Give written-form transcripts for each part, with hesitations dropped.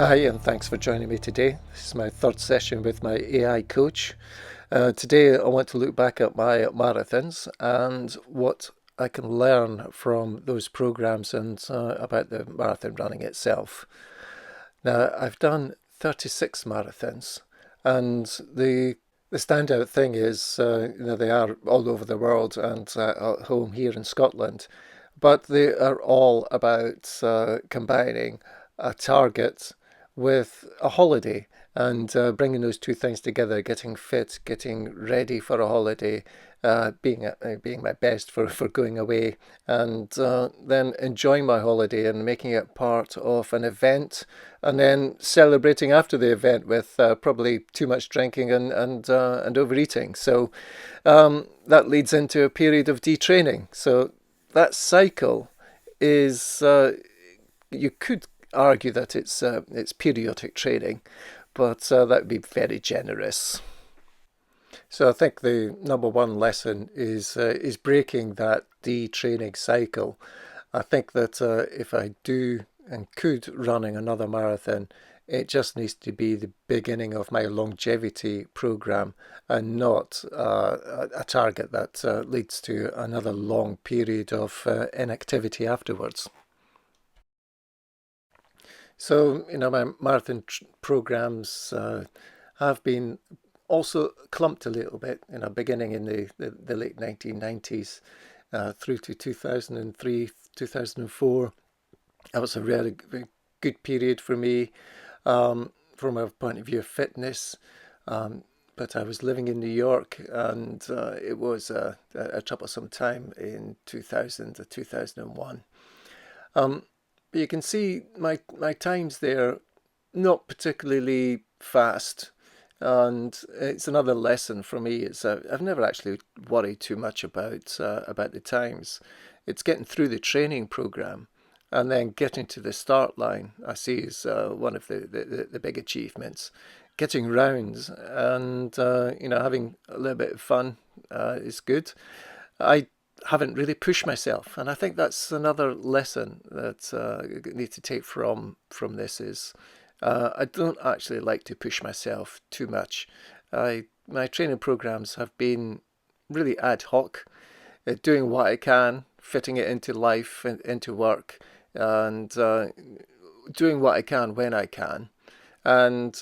Hi, and thanks for joining me today. This is my third session with my AI coach. Today, I want to look back at my marathons and what I can learn from those programs and about the marathon running itself. Now, I've done 36 marathons, and the standout thing is, they are all over the world and at home here in Scotland, but they are all about combining a target with a holiday and bringing those two things together, getting fit, getting ready for a holiday, being my best for going away, and then enjoying my holiday and making it part of an event, and then celebrating after the event with probably too much drinking and overeating. So that leads into a period of detraining. So that cycle is you could argue that it's periodic training, but that would be very generous. So I think the number one lesson is breaking that detraining cycle. I think that if I do and could running another marathon, it just needs to be the beginning of my longevity program and not a target that leads to another long period of inactivity afterwards. So, my marathon programs have been also clumped a little bit, beginning in the late 1990s through to 2003, 2004. That was a very good period for me from a point of view of fitness. But I was living in New York, and it was a troublesome time in 2000 to 2001. But you can see my times there not particularly fast. And it's another lesson for me is I've never actually worried too much about the times. It's getting through the training program and then getting to the start line. I see is one of the big achievements. Getting rounds and having a little bit of fun is good. I haven't really pushed myself, and I think that's another lesson that I need to take from this is I don't actually like to push myself too much. My training programs have been really ad hoc, doing what I can, fitting it into life and into work, and doing what I can when I can. And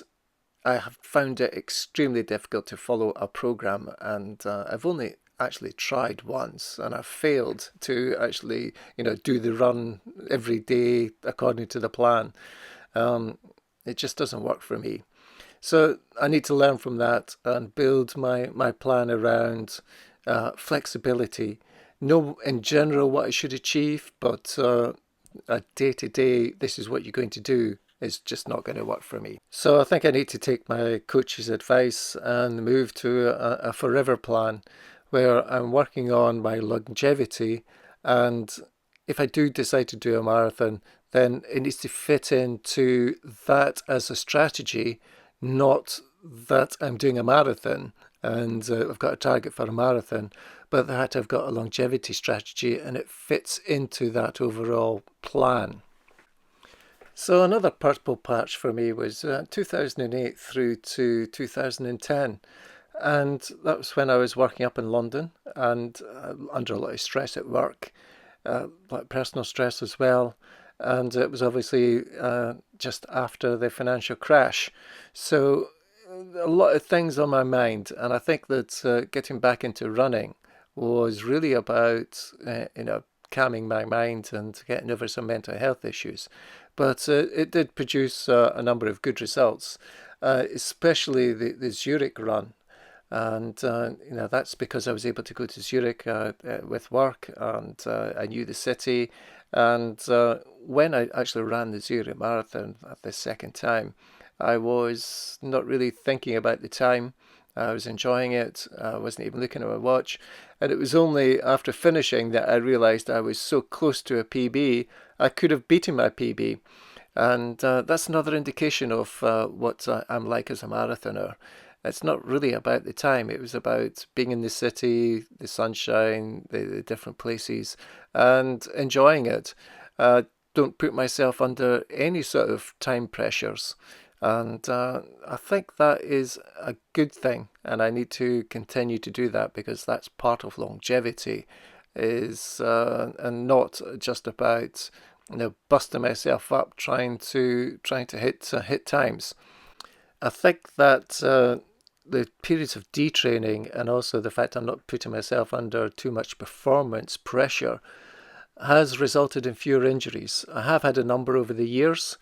I have found it extremely difficult to follow a program, and I've only actually tried once, and I failed to actually, do the run every day according to the plan. Um, it just doesn't work for me. So I need to learn from that and build my plan around flexibility. Know in general what I should achieve, but a day to day, this is what you're going to do is just not going to work for me. So I think I need to take my coach's advice and move to a forever plan where I'm working on my longevity. And if I do decide to do a marathon, then it needs to fit into that as a strategy, not that I'm doing a marathon and I've got a target for a marathon, but that I've got a longevity strategy and it fits into that overall plan. So another purple patch for me was 2008 through to 2010. And that was when I was working up in London and under a lot of stress at work, like personal stress as well. And it was obviously just after the financial crash. So a lot of things on my mind. And I think that getting back into running was really about, calming my mind and getting over some mental health issues. But it did produce a number of good results, especially the Zurich run. And that's because I was able to go to Zurich with work, and I knew the city. And when I actually ran the Zurich Marathon at the second time, I was not really thinking about the time. I was enjoying it. I wasn't even looking at my watch. And it was only after finishing that I realized I was so close to a PB, I could have beaten my PB. And that's another indication of what I'm like as a marathoner. It's not really about the time. It was about being in the city, the sunshine, the different places, and enjoying it. don't put myself under any sort of time pressures. And I think that is a good thing, and I need to continue to do that because that's part of longevity, is and not just about busting myself up trying to hit times. I think that the periods of detraining and also the fact I'm not putting myself under too much performance pressure has resulted in fewer injuries. I have had a number over the years,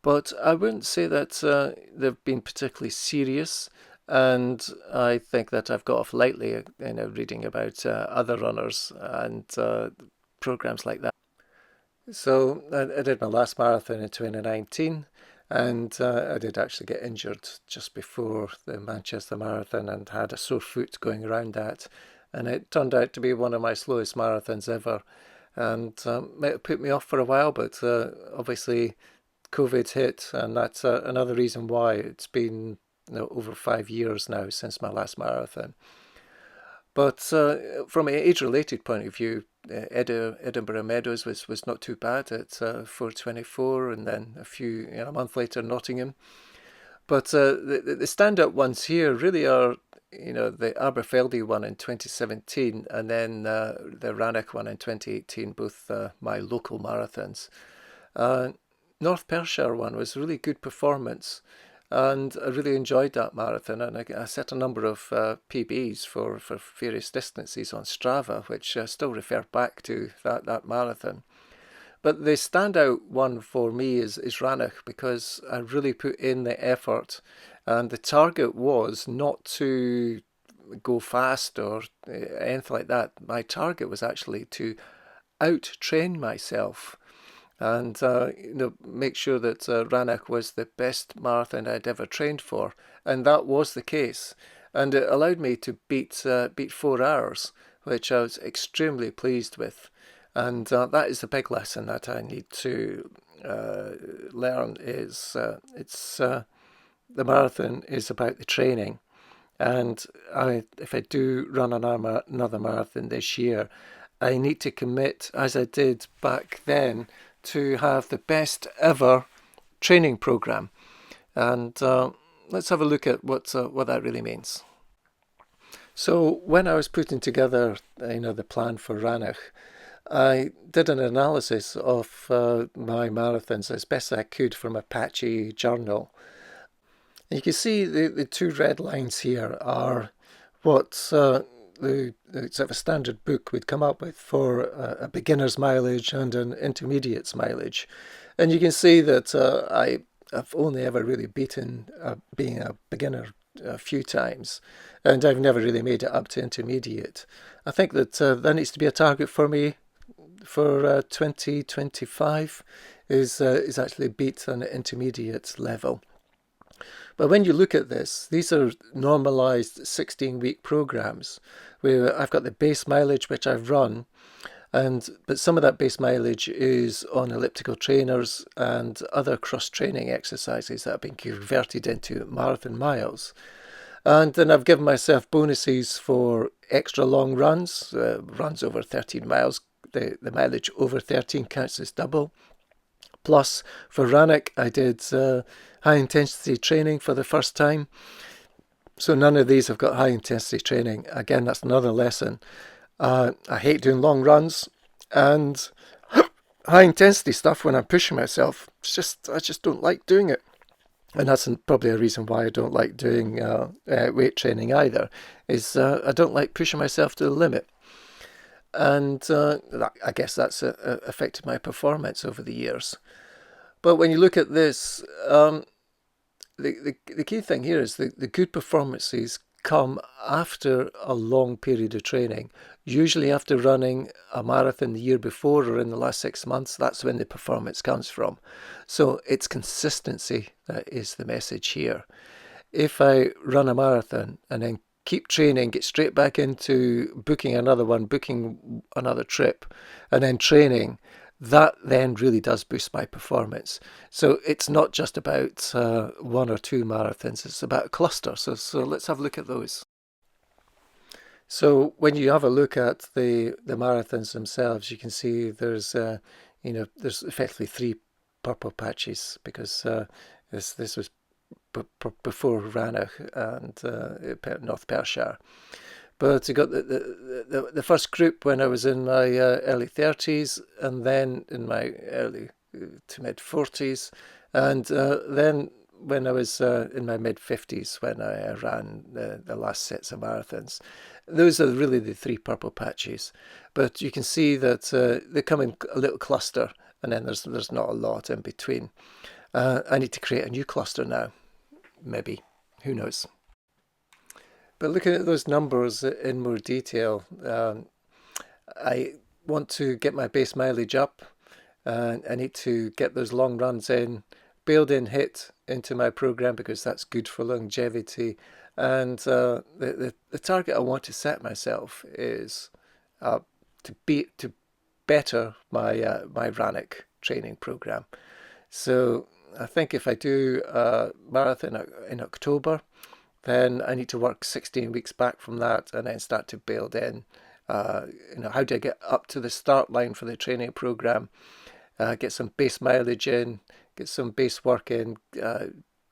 but I wouldn't say that they've been particularly serious. And I think that I've got off lightly, reading about other runners and programs like that. So I did my last marathon in 2019, and I did actually get injured just before the Manchester Marathon and had a sore foot going around that. And it turned out to be one of my slowest marathons ever. And might have put me off for a while, but obviously COVID hit, and that's another reason why it's been over 5 years now since my last marathon. But from an age-related point of view, Edinburgh Meadows was not too bad at 4:24, and then a month later Nottingham. But the standout ones here really are, the Aberfeldy one in 2017, and then the Rannoch one in 2018, both my local marathons. North Perthshire one was a really good performance, and I really enjoyed that marathon. And I set a number of PBs for various distances on Strava, which still refer back to that marathon. But the standout one for me is Rannoch, because I really put in the effort, and the target was not to go fast or anything like that. My target was actually to out-train myself and make sure that Rannoch was the best marathon I'd ever trained for, and that was the case. And it allowed me to beat 4 hours, which I was extremely pleased with. And that is the big lesson that I need to learn. Is it's The marathon is about the training, and if I do run another marathon this year, I need to commit, as I did back then, to have the best ever training program. And let's have a look at what that really means. So when I was putting together, the plan for Rannoch, I did an analysis of my marathons as best I could from a patchy journal. And you can see the two red lines here are what the sort of a standard book would come up with for a beginner's mileage and an intermediate's mileage. And you can see that I've only ever really beaten being a beginner a few times, and I've never really made it up to intermediate. I think that there needs to be a target for me for 2025 is actually beat an intermediate level. But when you look at this, these are normalized 16-week programs where I've got the base mileage which I've run, but some of that base mileage is on elliptical trainers and other cross-training exercises that have been converted into marathon miles. And then I've given myself bonuses for extra long runs, runs over 13 miles. The mileage over 13 counts as double. Plus, for Rannoch, I did high-intensity training for the first time. So none of these have got high-intensity training. Again, that's another lesson. I hate doing long runs, and high-intensity stuff when I'm pushing myself, I just don't like doing it. And that's probably a reason why I don't like doing weight training either, is I don't like pushing myself to the limit. And I guess that's affected my performance over the years. But when you look at this, the key thing here is the good performances come after a long period of training. Usually after running a marathon the year before or in the last 6 months, that's when the performance comes from. So it's consistency that is the message here. If I run a marathon and then keep training, get straight back into booking another one, booking another trip, and then training, that then really does boost my performance. So it's not just about one or two marathons, it's about a cluster. So let's have a look at those. So when you have a look at the marathons themselves, you can see there's there's effectively three purple patches because this was before Ranach and North Perthshire. But I got the first group when I was in my early 30s, and then in my early to mid 40s, and then when I was in my mid 50s when I ran the last sets of marathons. Those are really the three purple patches. But you can see that they come in a little cluster, and then there's not a lot in between. I need to create a new cluster now, maybe. Who knows? But looking at those numbers in more detail, I want to get my base mileage up. I need to get those long runs in, build in HIIT into my program because that's good for longevity. And the target I want to set myself is to better my Ranach training program. So I think if I do a marathon in October, then I need to work 16 weeks back from that and then start to build in, how do I get up to the start line for the training program, get some base mileage in, get some base work in,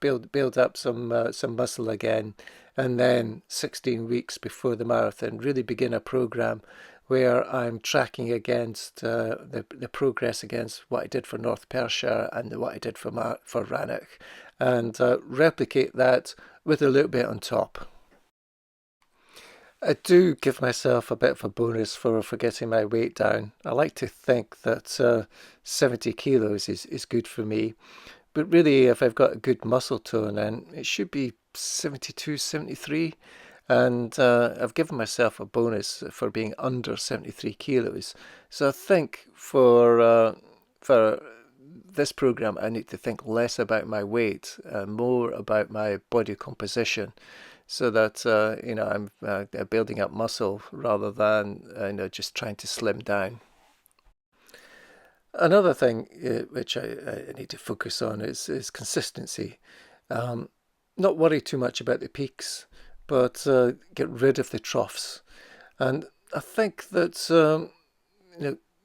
build up some muscle again, and then 16 weeks before the marathon, really begin a program where I'm tracking against the progress against what I did for North Perthshire and what I did for Ranach, and replicate that with a little bit on top. I do give myself a bit of a bonus for getting my weight down. I like to think that 70 kilos is good for me. But really, if I've got a good muscle tone, then it should be 72, 73. And I've given myself a bonus for being under 73 kilos. So I think for this program, I need to think less about my weight, more about my body composition, so that I'm building up muscle rather than just trying to slim down. Another thing which I need to focus on is consistency. Not worry too much about the peaks, but get rid of the troughs. And I think that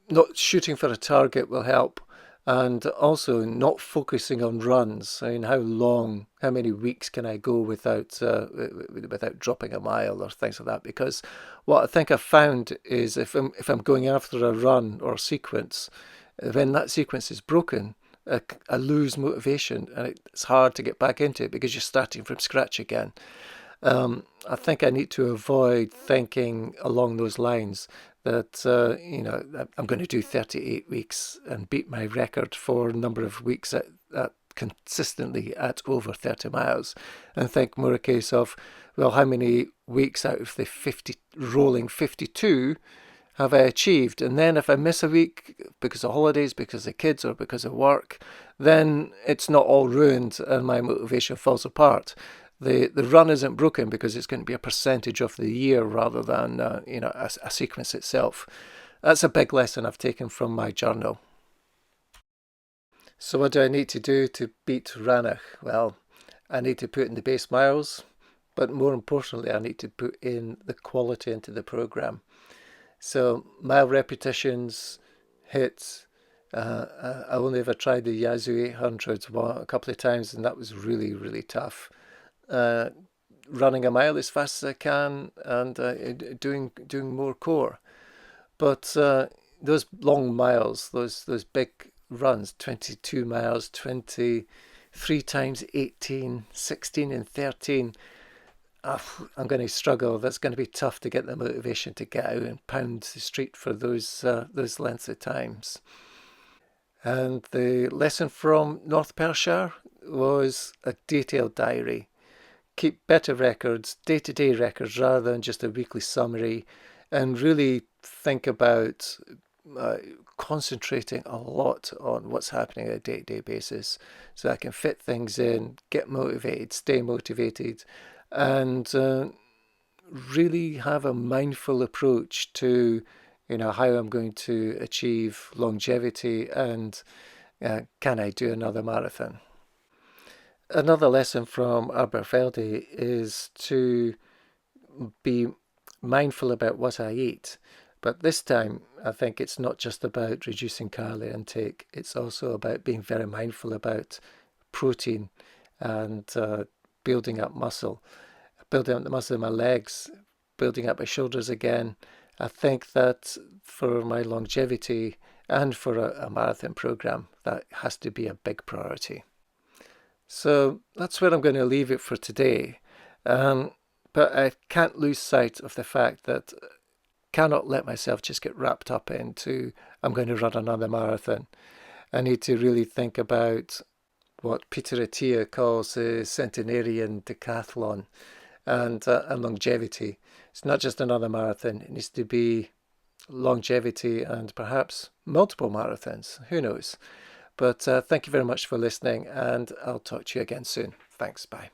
not shooting for a target will help, and also not focusing on runs. I mean, how many weeks can I go without dropping a mile or things like that? Because what I think I've found is if I'm going after a run or a sequence, when that sequence is broken, I lose motivation, and it's hard to get back into it because you're starting from scratch again. I think I need to avoid thinking along those lines that I'm going to do 38 weeks and beat my record for a number of weeks at consistently at over 30 miles, and think more a case of, well, how many weeks out of the rolling 52 have I achieved? And then if I miss a week because of holidays, because of kids, or because of work, then it's not all ruined and my motivation falls apart. The run isn't broken because it's going to be a percentage of the year rather than a sequence itself. That's a big lesson I've taken from my journal. So what do I need to do to beat Ranach? Well, I need to put in the base miles, but more importantly, I need to put in the quality into the program. So mile repetitions, HIIT. I only ever tried the Yazoo 800 a couple of times, and that was really, really tough. Running a mile as fast as I can, and doing more core. But those long miles, those big runs, 22 miles, 23 times 18, 16 and 13, I'm going to struggle. That's going to be tough to get the motivation to get out and pound the street for those lengths of times. And the lesson from North Perthshire was a detailed diary. Keep better records, day-to-day records, rather than just a weekly summary, and really think about concentrating a lot on what's happening on a day-to-day basis, so I can fit things in, get motivated, stay motivated, and really have a mindful approach to how I'm going to achieve longevity, and can I do another marathon. Another lesson from Aberfeldy is to be mindful about what I eat. But this time, I think it's not just about reducing calorie intake. It's also about being very mindful about protein and building up muscle, building up the muscle in my legs, building up my shoulders again. I think that for my longevity and for a marathon program, that has to be a big priority. So that's where I'm going to leave it for today. But I can't lose sight of the fact that I cannot let myself just get wrapped up into I'm going to run another marathon. I need to really think about what Peter Attia calls the centenarian decathlon and longevity. It's not just another marathon. It needs to be longevity and perhaps multiple marathons. Who knows? But thank you very much for listening, and I'll talk to you again soon. Thanks. Bye.